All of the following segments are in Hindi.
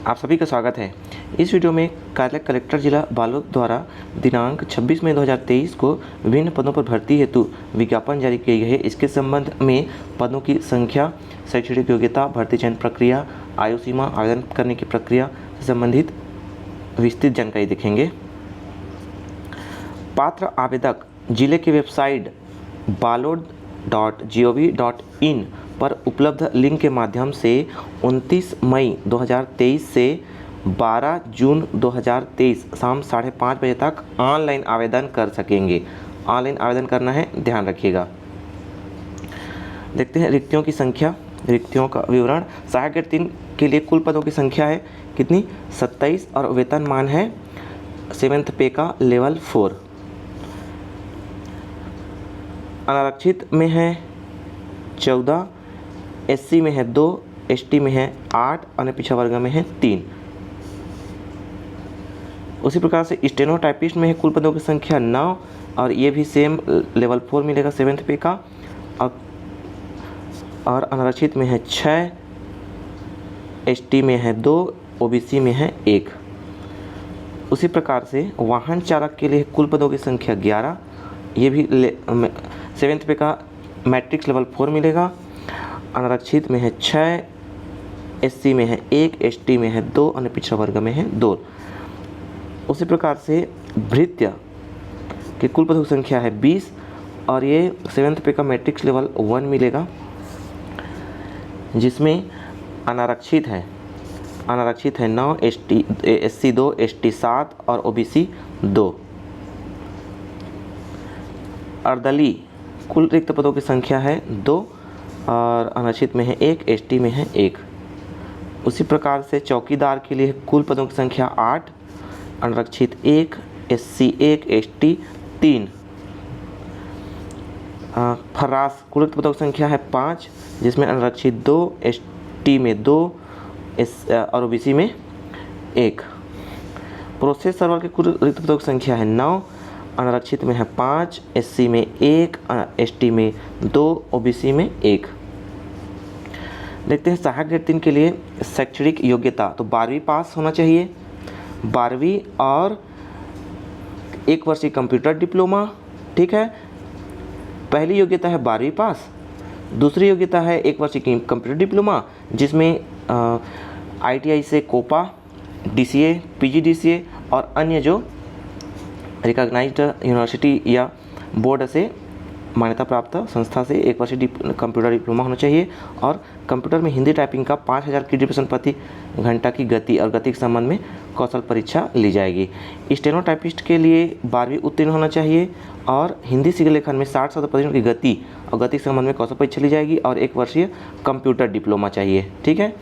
आप सभी का स्वागत है। इस वीडियो में कार्यालय कलेक्टर जिला बालोद द्वारा दिनांक 26 मई 2023 को विभिन्न पदों पर भर्ती हेतु विज्ञापन जारी किए गए हैं। इसके संबंध में पदों की संख्या, शैक्षणिक योग्यता, भर्ती चयन प्रक्रिया, आयु सीमा, आवेदन करने की प्रक्रिया से संबंधित विस्तृत जानकारी देखेंगे। पात्र आवेदक जिले की वेबसाइट balod.gov.in पर उपलब्ध लिंक के माध्यम से 29 मई 2023 से 12 जून 2023 शाम 5:30 बजे तक ऑनलाइन आवेदन कर सकेंगे। ऑनलाइन आवेदन करना है, ध्यान रखिएगा। देखते हैं रिक्तियों की संख्या, रिक्तियों का विवरण। सहायक ग्रेड 3 के लिए कुल पदों की संख्या है कितनी? 27 और वेतनमान है 7th पे का लेवल 4। अनारक्षित में है 14, एससी में है 2, एसटी में है 8 और पिछड़ा वर्ग में है 3। उसी प्रकार से स्टेनो टाइपिस्ट में है कुल पदों की संख्या 9 और ये भी सेम लेवल 4 मिलेगा 7th पे का। और अनारक्षित में है 6, एसटी में है 2, ओबीसी में है 1। उसी प्रकार से वाहन चालक के लिए कुल पदों की संख्या 11, ये भी 7th पे का मैट्रिक्स लेवल 4 मिलेगा। अनारक्षित में है 6, एससी में है 1, एसटी में है 2 और पिछड़ा वर्ग में है 2। उसी प्रकार से भृत्य के कुल पदों की संख्या है 20 और ये 7th पे का मैट्रिक्स लेवल 1 मिलेगा, जिसमें अनारक्षित है 9, एससी 2, एसटी 7 और ओबीसी 2। अर्दली कुल रिक्त पदों की संख्या है 2 और अनारक्षित में है 1, एसटी में है 1। उसी प्रकार से चौकीदार के लिए कुल पदों की संख्या 8, अनारक्षित 1, एससी 1, एसटी 3। फर्रास कुल रिक्त पदों की संख्या है 5, जिसमें अनारक्षित 2, एसटी में 2 और ओबीसी में 1। प्रोसेस सर्वर के कुल रिक्त पदों की संख्या है 9, अनारक्षित में है 5, एससी में 1, एसटी में 2, ओबीसी में 1। देखते हैं सहायक ग्रेड 3 के लिए शैक्षणिक योग्यता, तो 12वीं पास होना चाहिए, 12वीं और 1 वर्षीय कंप्यूटर डिप्लोमा। ठीक है, पहली योग्यता है 12वीं पास, दूसरी योग्यता है 1 वर्षीय कंप्यूटर डिप्लोमा, जिसमें आईटीआई से कोपा, डीसीए, पीजीडीसीए और अन्य जो रिकॉग्नाइज्ड यूनिवर्सिटी या बोर्ड से मान्यता प्राप्त संस्था से 1 वर्षीय कंप्यूटर डिप्लोमा होना चाहिए। और कंप्यूटर में हिंदी टाइपिंग का 5000 किलोमीटर प्रति घंटा की गति और गति के संबंध में कौशल परीक्षा ली जाएगी। स्टेनो टाइपिस्ट के लिए 12वीं उत्तीर्ण होना चाहिए और हिंदी शीघ्र लेखन में 60 शब्द प्रति मिनट की गति और गति के संबंध में कौशल परीक्षा ली जाएगी और 1 वर्षीय कंप्यूटर डिप्लोमा चाहिए। ठीक है,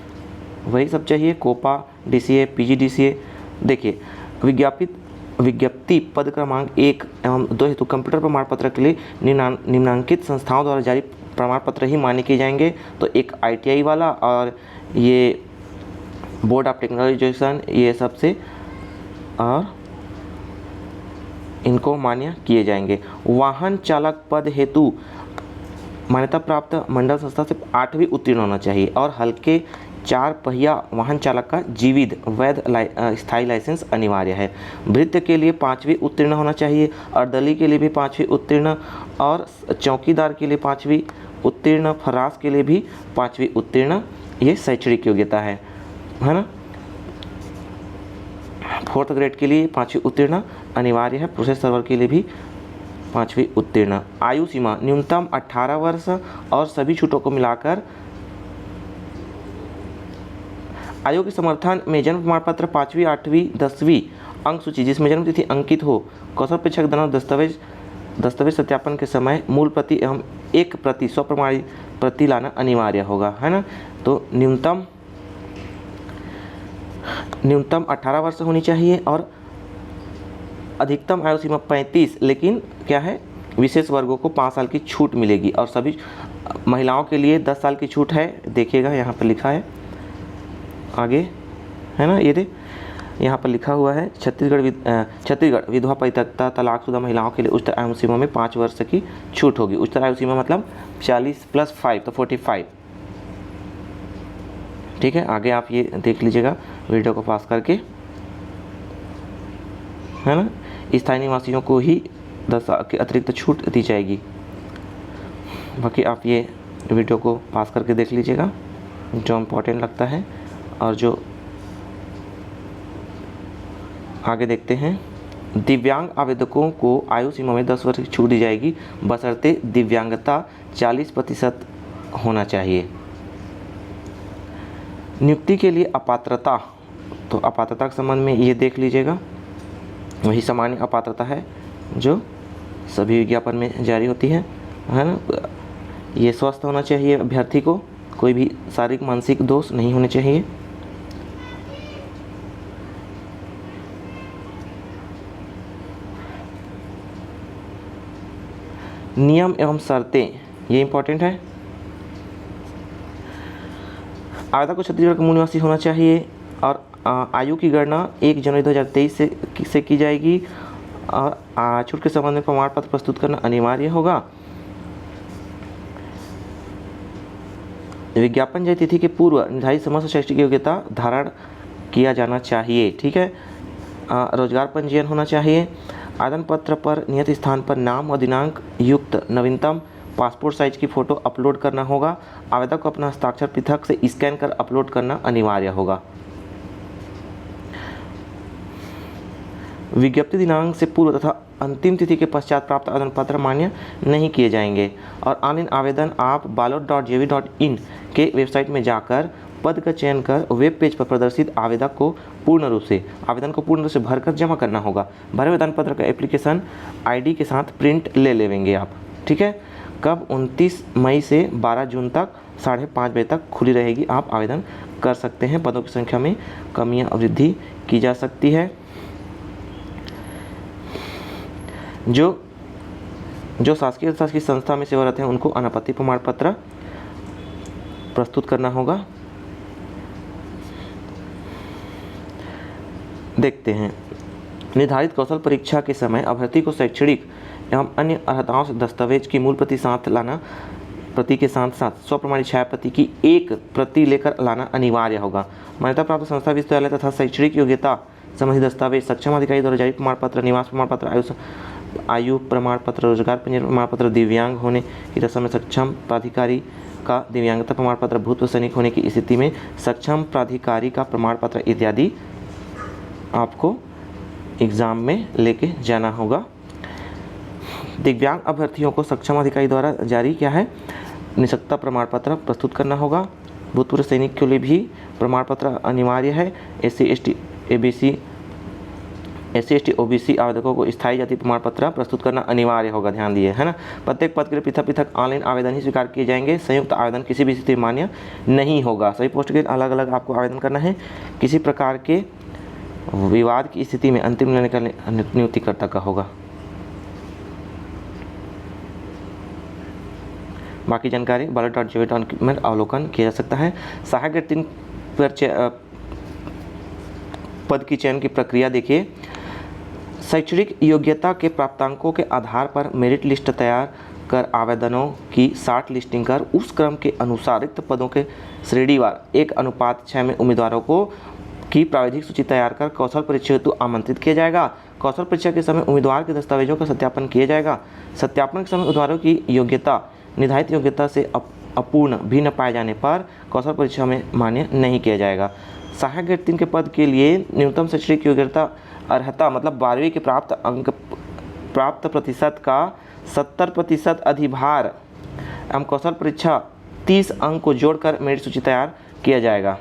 वही सब चाहिए, कोपा, डीसीए, पीजीडीसीए। देखिए, विज्ञप्ति पद क्रमांक 1 एवं 2 हेतु कंप्यूटर प्रमाण पत्र के लिए निम्नांकित संस्थाओं द्वारा जारी प्रमाण पत्र ही मान्य किए जाएंगे। तो एक आईटीआई वाला और ये बोर्ड ऑफ टेक्नोलॉजी एजुकेशन, ये सबसे और इनको मान्य किए जाएंगे। वाहन चालक पद हेतु मान्यता प्राप्त मंडल संस्था से 8वीं उत्तीर्ण होना चाहिए और हल्के 4 पहिया वाहन चालक का जीवित वैध स्थायी लाइसेंस अनिवार्य है। भृत्य के लिए 5वीं उत्तीर्ण होना चाहिए, अर्दली के लिए भी 5वीं उत्तीर्ण और चौकीदार के लिए 5वीं उत्तीर्ण, फरास के लिए भी 5वीं उत्तीर्ण। ये शैक्षणिक योग्यता है ना। 4th ग्रेड के लिए 5वीं उत्तीर्ण अनिवार्य है। प्रोसेस सर्वर के लिए भी 5वीं उत्तीर्ण। आयु सीमा न्यूनतम 18 वर्ष और सभी छूटों को मिलाकर आयोग के समर्थन में जन्म प्रमाण पत्र 5वीं, 8वीं, 10वीं अंक सूची जिसमें जन्म तिथि अंकित हो, कौशल परीक्षक द्वारा दस्तावेज सत्यापन के समय मूल प्रति एवं 1 प्रति स्वप्रमाणित प्रति लाना अनिवार्य होगा, है ना। तो न्यूनतम 18 वर्ष होनी चाहिए और अधिकतम आयु सीमा 35, लेकिन क्या है, विशेष वर्गों को 5 साल की छूट मिलेगी और सभी महिलाओं के लिए 10 साल की छूट है। देखिएगा यहाँ पर लिखा है आगे, है ना, ये यहाँ पर लिखा हुआ है। छत्तीसगढ़ विधवा परित्यक्ता तलाकशुदा महिलाओं के लिए उच्चतर आयु सीमा में 5 वर्ष की छूट होगी। उच्चतर आयु सीमा मतलब 40 + 5 तो 45। ठीक है, आगे आप ये देख लीजिएगा वीडियो को पास करके, है ना। स्थायी निवासियों को ही 10 की अतिरिक्त छूट दी जाएगी। बाकी आप ये वीडियो को पास करके देख लीजिएगा जो इम्पोर्टेंट लगता है। और जो आगे देखते हैं, दिव्यांग आवेदकों को आयु सीमा में 10 वर्ष की छूट दी जाएगी बशर्ते दिव्यांगता 40% होना चाहिए। नियुक्ति के लिए अपात्रता, तो अपात्रता के संबंध में ये देख लीजिएगा, वही सामान्य अपात्रता है जो सभी विज्ञापन में जारी होती है ना। ये स्वस्थ होना चाहिए अभ्यर्थी को, कोई भी शारीरिक मानसिक दोष नहीं होने चाहिए। नियम एवं शर्तें, ये इंपॉर्टेंट है। आवेदक को छत्तीसगढ़ का मूल निवासी होना चाहिए और आयु की गणना 1 जनवरी 2023 से की जाएगी और छूट के संबंध में प्रमाण पत्र प्रस्तुत करना अनिवार्य होगा। विज्ञापन जारी तिथि के पूर्व निर्धारित समस्त शैक्षिक योग्यता धारण किया जाना चाहिए। ठीक है, रोजगार पंजीयन होना चाहिए। आवेदन पत्र पर नियत स्थान पर नाम और दिनांक युक्त नवीनतम पासपोर्ट साइज की फ़ोटो अपलोड करना होगा। आवेदक को अपना हस्ताक्षर पृथक से स्कैन कर अपलोड करना अनिवार्य होगा। विज्ञप्ति दिनांक से पूर्व तथा अंतिम तिथि के पश्चात प्राप्त आवेदन पत्र मान्य नहीं किए जाएंगे। और ऑनलाइन आवेदन आप ballot.gov.in के वेबसाइट में जाकर पद का चयन कर वेब पेज पर प्रदर्शित आवेदन को पूर्ण रूप से भरकर जमा करना होगा। भरे आवेदन पत्र का एप्लीकेशन आईडी के साथ प्रिंट ले लेंगे आप। ठीक है, कब 29 मई से 12 जून तक 5:30 बजे तक खुली रहेगी। आप आवेदन कर सकते हैं। पदों की संख्या में कमियां वृद्धि की जा सकती है। जो शासकीय संस्था में सेवारत हैं उनको अनापत्ति प्रमाण पत्र प्रस्तुत करना होगा। देखते हैं, निर्धारित कौशल परीक्षा के समय अभ्यर्थी को शैक्षणिक एवं अन्य अर्हताओं से दस्तावेज की मूल प्रति साथ लाना, प्रति के साथ साथ स्वप्रमाणित छाया प्रति की एक प्रति लेकर लाना अनिवार्य होगा। मान्यता प्राप्त संस्था, विश्वविद्यालय तथा शैक्षणिक योग्यता संबंधी दस्तावेज, सक्षम अधिकारी द्वारा जारी प्रमाण पत्र, निवास प्रमाण पत्र, आयु प्रमाण पत्र, रोजगार पंजीयन प्रमाण पत्र, दिव्यांग होने की दशा में सक्षम प्राधिकारी का दिव्यांगता प्रमाण पत्र, भूतपूर्व सैनिक होने की स्थिति में सक्षम प्राधिकारी का प्रमाण पत्र इत्यादि आपको एग्ज़ाम में लेके जाना होगा। दिव्यांग अभ्यर्थियों को सक्षम अधिकारी द्वारा जारी क्या है, निःशक्तता प्रमाण पत्र प्रस्तुत करना होगा। भूतपूर्व सैनिक के लिए भी प्रमाण पत्र अनिवार्य है। एससी एसटी ओबीसी आवेदकों को स्थायी जाति प्रमाण पत्र प्रस्तुत करना अनिवार्य होगा। ध्यान दिए, है ना। प्रत्येक पद के लिए पृथक पृथक ऑनलाइन आवेदन ही स्वीकार किए जाएंगे। संयुक्त आवेदन किसी भी स्थिति में मान्य नहीं होगा। सभी पोस्ट के लिए अलग अलग आपको आवेदन करना है। किसी प्रकार के विवाद की स्थिति में अंतिम निर्णय का नियुक्तिकर्ता का होगा। बाकी जानकारी ballot.gov.in में अवलोकन किया जा सकता है। सहायक ग्रेड 3 पर पद की चयन की प्रक्रिया देखिए। शैक्षणिक योग्यता के प्राप्तांकों के आधार पर मेरिट लिस्ट तैयार कर आवेदनों की शॉर्ट लिस्टिंग कर उस क्रम के अनुसार रिक्त पदों के श्रेणीवार 1:6 में उम्मीदवारों को की प्राविधिक सूची तैयार कर कौशल परीक्षा हेतु आमंत्रित किया जाएगा। कौशल परीक्षा के समय उम्मीदवार के दस्तावेजों का सत्यापन किया जाएगा। सत्यापन के समय उम्मीदवारों की योग्यता निर्धारित योग्यता से अपूर्ण भी न पाए जाने पर कौशल परीक्षा में मान्य नहीं किया जाएगा। सहायक ग्रेड 3 के पद के लिए न्यूनतम शैक्षणिक योग्यता अर्हता मतलब 12वीं के प्राप्त प्रतिशत का 70% अधिभार एवं कौशल परीक्षा 30 अंक को जोड़कर मेरिट सूची तैयार किया जाएगा।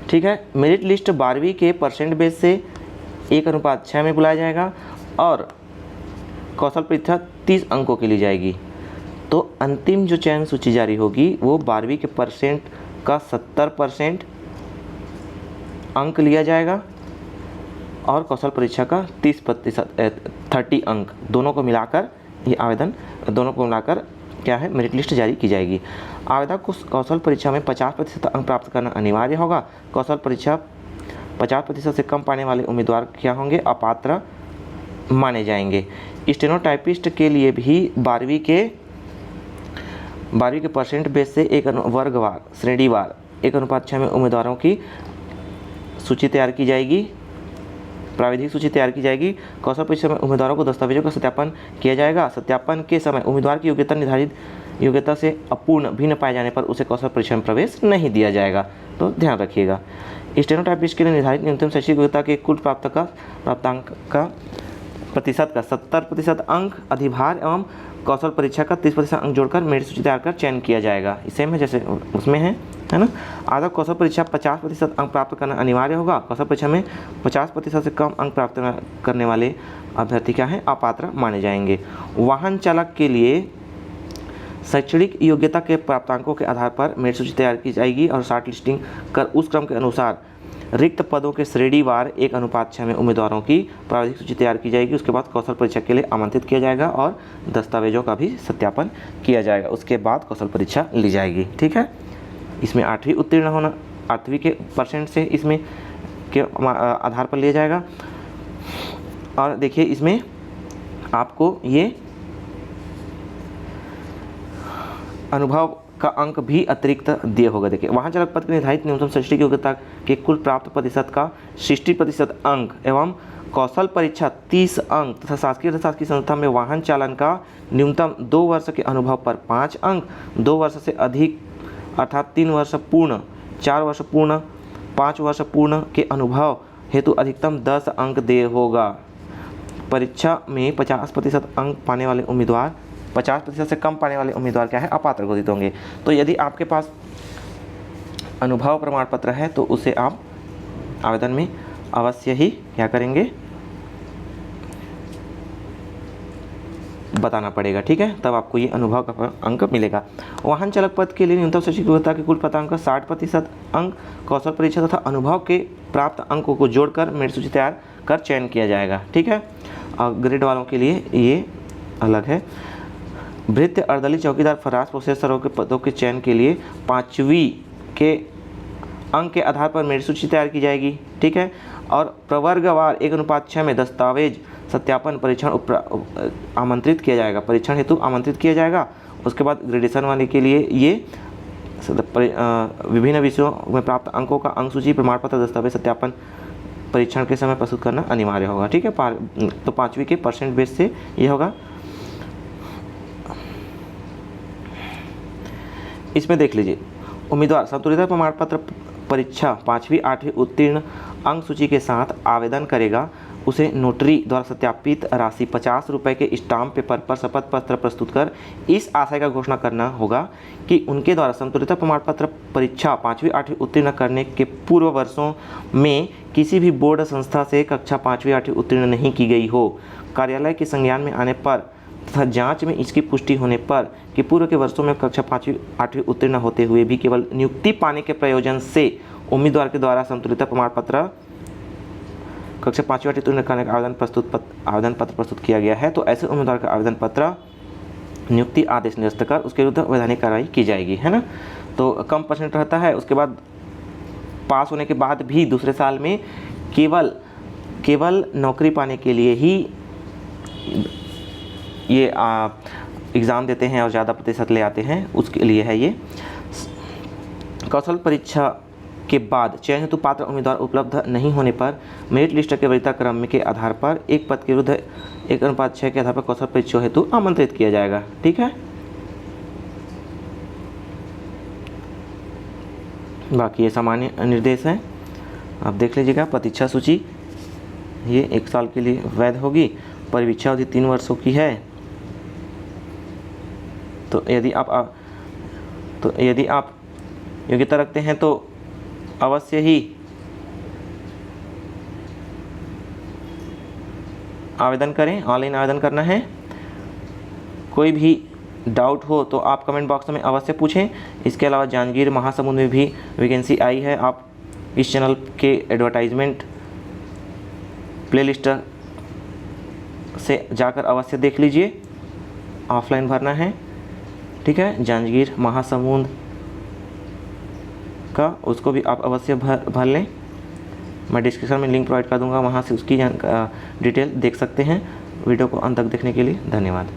ठीक है, मेरिट लिस्ट 12वीं के परसेंट बेस से 1:6 में बुलाया जाएगा और कौशल परीक्षा 30 अंकों के लिए जाएगी। तो अंतिम जो चयन सूची जारी होगी वो 12वीं के परसेंट का 70% अंक लिया जाएगा और कौशल परीक्षा का 30 अंक, दोनों को मिलाकर ये आवेदन, दोनों को मिलाकर क्या है मेरिट लिस्ट जारी की जाएगी। आवेदक को कौशल परीक्षा में 50% अंक प्राप्त करना अनिवार्य होगा। कौशल परीक्षा 50% से कम पाने वाले उम्मीदवार क्या होंगे, अपात्र माने जाएंगे। स्टेनोटाइपिस्ट के लिए भी 12वीं के 12वीं के परसेंट बेस से एक वर्गवार श्रेणीवार 1:6 में उम्मीदवारों की सूची तैयार की जाएगी, प्राविधिक सूची तैयार की जाएगी। कौशल परीक्षा में उम्मीदवारों को दस्तावेजों का सत्यापन किया जाएगा। सत्यापन के समय उम्मीदवार की योग्यता निर्धारित योग्यता से अपूर्ण भिन्न पाए जाने पर उसे कौशल परीक्षा में प्रवेश नहीं दिया जाएगा, तो ध्यान रखिएगा। स्टेनोटाइपिस्ट के लिए निर्धारित न्यूनतम शैक्षिक योग्यता के कुल प्राप्तांक का प्रतिशत का 70% अंक अधिभार एवं कौशल परीक्षा का 30% अंक जोड़कर मेरिट सूची तैयार कर चयन किया जाएगा। सेम है जैसे उसमें है ना। आधा कौशल परीक्षा 50% अंक प्राप्त करना अनिवार्य होगा। कौशल परीक्षा में 50% से कम अंक प्राप्त करने वाले अभ्यर्थी क्या हैं, अपात्र माने जाएंगे। वाहन चालक के लिए शैक्षणिक योग्यता के प्राप्तांकों के आधार पर मेरिट सूची तैयार की जाएगी और शॉर्ट लिस्टिंग कर उस क्रम के अनुसार रिक्त पदों के श्रेणीवार 1:6 में उम्मीदवारों की प्राविधिक सूची तैयार की जाएगी। उसके बाद कौशल परीक्षा के लिए आमंत्रित किया जाएगा और दस्तावेजों का भी सत्यापन किया जाएगा। उसके बाद कौशल परीक्षा ली जाएगी। ठीक है, इसमें 8वीं उत्तीर्ण होना, 8वीं के परसेंट से इसमें के आधार पर लिया जाएगा। और देखिए इसमें आपको ये अनुभव का अंक भी अतिरिक्त दिए होगा। देखिए वाहन चालक पद के निर्धारित न्यूनतम शैक्षणिक योग्यता के कुल प्राप्त प्रतिशत का 60% अंक एवं कौशल परीक्षा 30 अंक तथा शासकीय अर्थशास्त्री संस्था में वाहन चालन का न्यूनतम 2 वर्ष के अनुभव पर 5 अंक, 2 वर्ष से अधिक अर्थात 3 वर्ष पूर्ण, 4 वर्ष पूर्ण, 5 वर्ष पूर्ण के अनुभव हेतु अधिकतम 10 अंक दिए होगा। परीक्षा में 50% अंक पाने वाले उम्मीदवार 50% से कम पाने वाले उम्मीदवार क्या है, अपात्र घोषित होंगे। तो यदि आपके पास अनुभव प्रमाण पत्र है तो उसे आप आवेदन में अवश्य ही क्या करेंगे, बताना पड़ेगा। ठीक है, तब आपको ये अनुभव का अंक मिलेगा। वाहन चालक पद के लिए न्यूनतम शैक्षिक योग्यता के कुल प्राप्तांक का 60% अंक कौशल परीक्षा तथा अनुभव के प्राप्त अंकों को जोड़कर मेरिट सूची तैयार कर चयन किया जाएगा। ठीक है, और ग्रेड वालों के लिए ये अलग है। भृत्य, अर्दली, चौकीदार, फराज, प्रोसेसरों के पदों के चयन के लिए 5वीं के अंक के आधार पर मेरिट सूची तैयार की जाएगी। ठीक है, और प्रवर्गवार 1:6 में दस्तावेज सत्यापन परीक्षण आमंत्रित किया जाएगा, परीक्षण हेतु आमंत्रित किया जाएगा। उसके बाद ग्रेडेशन वाले के लिए ये विभिन्न विषयों में प्राप्त अंकों का अंक सूची प्रमाण पत्र दस्तावेज सत्यापन परीक्षण के समय प्रस्तुत करना अनिवार्य होगा। ठीक है, तो 5वीं के परसेंट बेस से ये होगा। इसमें देख लीजिए, उम्मीदवार संतुलित प्रमाण पत्र परीक्षा 5वीं 8वीं उत्तीर्ण अंक सूची के साथ आवेदन करेगा। उसे नोटरी द्वारा सत्यापित राशि 50 रुपये के स्टाम्प पेपर पर शपथ पत्र प्रस्तुत कर इस आशय का घोषणा करना होगा कि उनके द्वारा संतुलित प्रमाण पत्र परीक्षा 5वीं 8वीं उत्तीर्ण करने के पूर्व वर्षों में किसी भी बोर्ड संस्था से कक्षा 5वीं 8वीं उत्तीर्ण नहीं की गई हो। कार्यालय के संज्ञान में आने पर तथा जांच में इसकी पुष्टि होने पर कि पूर्व के वर्षों में कक्षा 5वीं 8वीं उत्तीर्ण होते हुए भी केवल नियुक्ति पाने के प्रयोजन से उम्मीदवार के द्वारा संतुलित प्रमाण पत्र कक्षा 5वीं 8वीं उत्तीर्ण करने का आवेदन पत्र प्रस्तुत किया गया है, तो ऐसे उम्मीदवार का आवेदन पत्र नियुक्ति आदेश निरस्त कर उसके विरुद्ध वैधानिक कार्रवाई की जाएगी, है ना। तो कम परसेंट रहता है। उसके बाद पास होने के बाद भी दूसरे साल में केवल नौकरी पाने के लिए ही ये एग्ज़ाम देते हैं और ज़्यादा प्रतिशत ले आते हैं, उसके लिए है ये। कौशल परीक्षा के बाद चयन हेतु पात्र उम्मीदवार उपलब्ध नहीं होने पर मेरिट लिस्ट के वरीयता क्रम के आधार पर एक पद के विरुद्ध 1:6 के आधार पर कौशल परीक्षा हेतु आमंत्रित किया जाएगा। ठीक है, बाकी ये सामान्य निर्देश हैं, आप देख लीजिएगा। प्रतीक्षा सूची ये 1 साल के लिए वैध होगी। परिवीक्षा अवधि 3 वर्षों की है। तो यदि आप योग्यता रखते हैं तो अवश्य ही आवेदन करें। ऑनलाइन आवेदन करना है। कोई भी डाउट हो तो आप कमेंट बॉक्स में अवश्य पूछें। इसके अलावा जांजगीर महासमुंद में भी वैकेंसी आई है। आप इस चैनल के एडवर्टाइजमेंट प्लेलिस्ट से जाकर अवश्य देख लीजिए। ऑफलाइन भरना है, ठीक है। जांजगीर महासमुंद का उसको भी आप अवश्य भर लें। मैं डिस्क्रिप्शन में लिंक प्रोवाइड कर दूंगा, वहाँ से उसकी डिटेल देख सकते हैं। वीडियो को अंत तक देखने के लिए धन्यवाद।